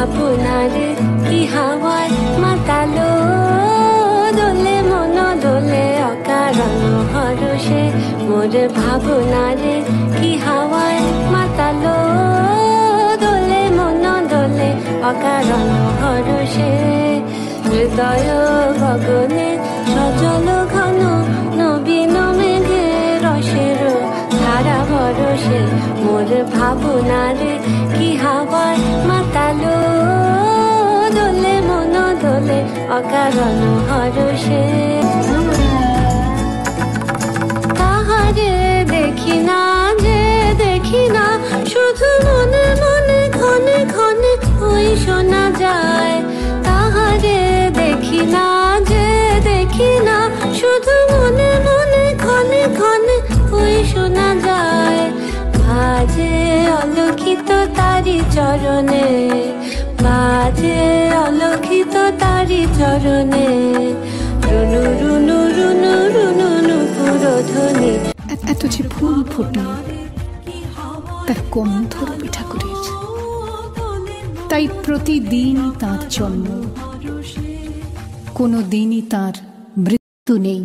ভাবনারে কি হাওয়ায় মাতালো, দোলে মন দোলে অকারণ হরষে। মোর ভাবনারে কি হাওয়ায় মাতালো, দোলে মন দোলে অকারণ হরষে। হৃদয় গগনে সজল ঘন নবীন মেঘে রসের ধারা ভরসে। মোর ভাবনারে কি হাওয়ায় মাতালো, দোলে মন দোলে অকারণ হরষে। তাহারে দেখি না যে দেখি না, শুধু মনে মনে ক্ষণে ক্ষণে ওই শোনা যায়। তাহারে দেখি না যে দেখি না, শুধু মনে মনে ক্ষণে ক্ষণে ওই শোনা যায়। বাজে অলক্ষিত তারি চরণে, বাজে অলক্ষিত তারি চরণে, রুনু রুনু রুনু রুনু নুপুরধ্বনি। এত যে ফুল ফুটল তার গন্ধ পিঠাকুড়ির, তাই প্রতিদিন তার জন্ম, কোনো দিনই তার মৃত্যু নেই।